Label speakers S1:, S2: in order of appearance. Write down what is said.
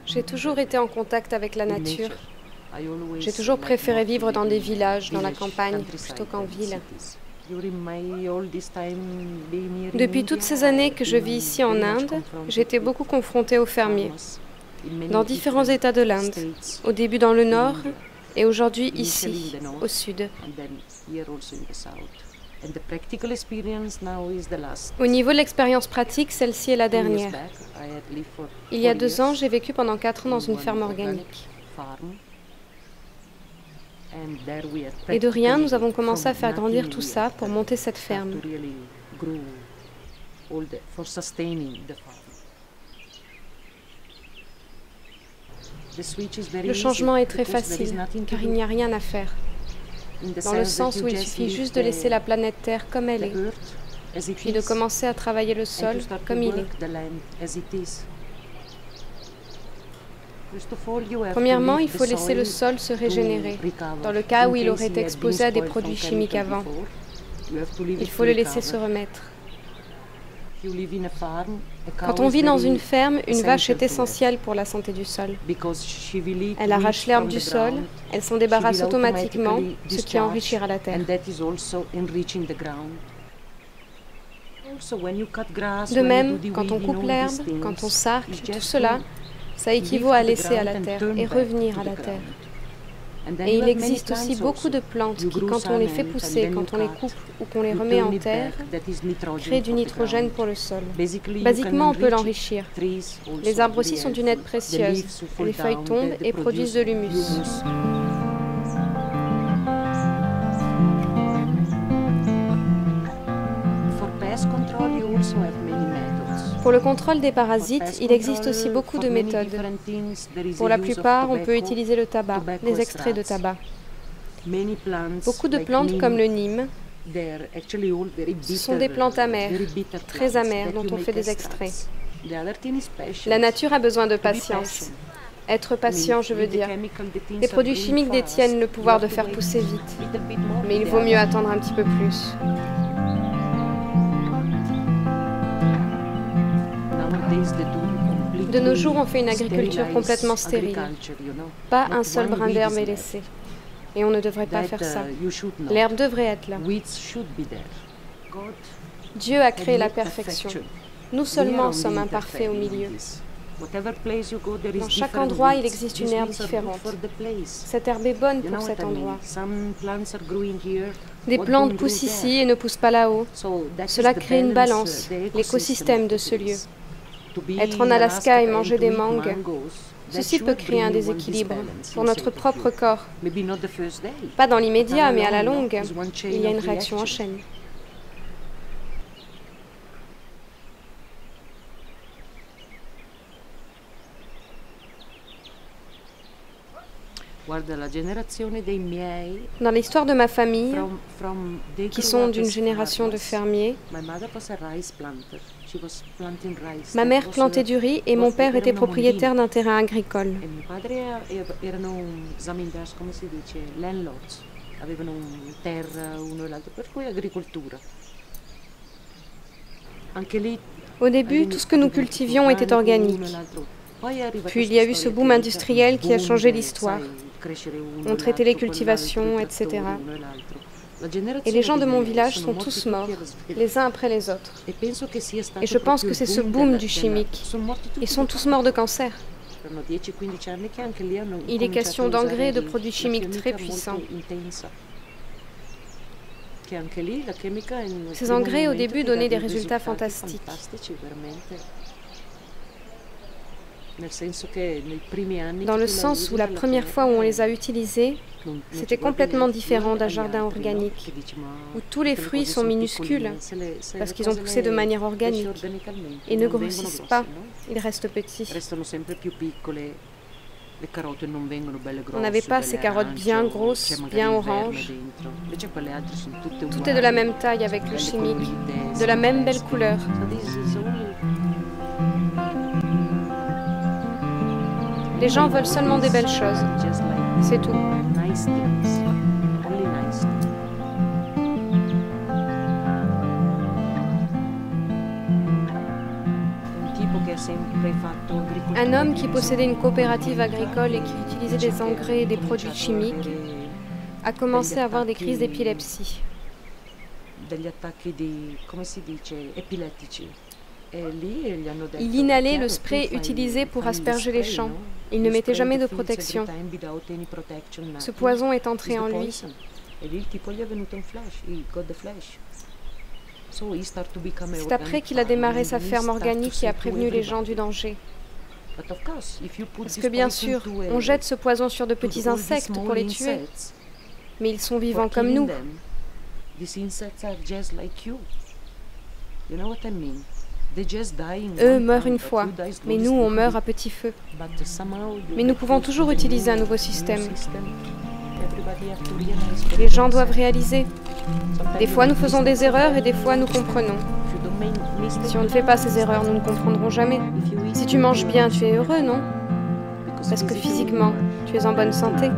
S1: J'ai toujours été en contact avec la nature. J'ai toujours préféré vivre dans des villages, dans la campagne, plutôt qu'en ville. Depuis toutes ces années que je vis ici en Inde, j'ai été beaucoup confrontée aux fermiers, dans différents États de l'Inde, au début dans le nord et aujourd'hui ici, au sud. Au niveau de l'expérience pratique, celle-ci est la dernière. Il y a 2 ans, j'ai vécu pendant 4 ans dans une ferme organique. Et de rien, nous avons commencé à faire grandir tout ça pour monter cette ferme. Le changement est très facile, car il n'y a rien à faire. Dans le sens où il suffit juste de laisser la planète Terre comme elle est, puis de commencer à travailler le sol comme il est. Premièrement, il faut laisser le sol se régénérer. Dans le cas où il aurait été exposé à des produits chimiques avant, il faut le laisser se remettre. Quand on vit dans une ferme, une vache est essentielle pour la santé du sol. Elle arrache l'herbe du sol, elle s'en débarrasse automatiquement, ce qui enrichira la terre. De même, quand on coupe l'herbe, quand on sarcle, tout cela, ça équivaut à laisser à la terre et revenir à la terre. Et il existe aussi beaucoup de plantes qui, quand on les fait pousser, quand on les coupe ou qu'on les remet en terre, créent du nitrogène pour le sol. Basiquement, on peut l'enrichir. Les arbres aussi sont d'une aide précieuse. Les feuilles tombent et produisent de l'humus. Pour le contrôle des parasites, il existe aussi beaucoup de méthodes. Pour la plupart, on peut utiliser le tabac, les extraits de tabac. Beaucoup de plantes comme le nîmes, ce sont des plantes amères, très amères, dont on fait des extraits. La nature a besoin de patience. Être patient, je veux dire. Les produits chimiques détiennent le pouvoir de faire pousser vite, mais il vaut mieux attendre un petit peu plus. De nos jours, on fait une agriculture complètement stérile. Pas un seul brin d'herbe est laissé. Et on ne devrait pas faire ça. L'herbe devrait être là. Dieu a créé la perfection. Nous seulement sommes imparfaits au milieu. Dans chaque endroit, il existe une herbe différente. Cette herbe est bonne pour cet endroit. Des plantes poussent ici et ne poussent pas là-haut. Cela crée une balance, l'écosystème de ce lieu. Être en Alaska et manger des mangues, ceci peut créer un déséquilibre pour notre propre corps. Pas dans l'immédiat, mais à la longue, il y a une réaction en chaîne. Dans l'histoire de ma famille, qui sont d'une génération de fermiers, ma mère plantait du riz et mon père était propriétaire d'un terrain agricole. Au début, tout ce que nous cultivions était organique. Puis il y a eu ce boom industriel qui a changé l'histoire. On traitait les cultivations, etc. Et les gens de mon village sont tous morts, les uns après les autres. Et je pense que c'est ce boom du chimique. Ils sont tous morts de cancer. Il est question d'engrais et de produits chimiques très puissants. Ces engrais, au début, donnaient des résultats fantastiques. Dans le sens où la première fois où on les a utilisés, c'était complètement différent d'un jardin organique, où tous les fruits sont minuscules, parce qu'ils ont poussé de manière organique, et ne grossissent pas, ils restent petits. On n'avait pas ces carottes bien grosses, bien oranges. Tout est de la même taille avec le chimique, de la même belle couleur. Les gens veulent seulement des belles choses. C'est tout. Un homme qui possédait une coopérative agricole et qui utilisait des engrais et des produits chimiques a commencé à avoir des crises d'épilepsie. Il inhalait le spray utilisé pour asperger les champs. Il ne mettait jamais de protection. Ce poison est entré en lui. C'est après qu'il a démarré sa ferme organique et a prévenu les gens du danger. Parce que bien sûr, on jette ce poison sur de petits insectes pour les tuer. Mais ils sont vivants comme nous. Eux meurent une fois, mais nous, on meurt à petit feu. Mais nous pouvons toujours utiliser un nouveau système. Les gens doivent réaliser. Des fois, nous faisons des erreurs et des fois, nous comprenons. Si on ne fait pas ces erreurs, nous ne comprendrons jamais. Si tu manges bien, tu es heureux, non? Parce que physiquement, tu es en bonne santé.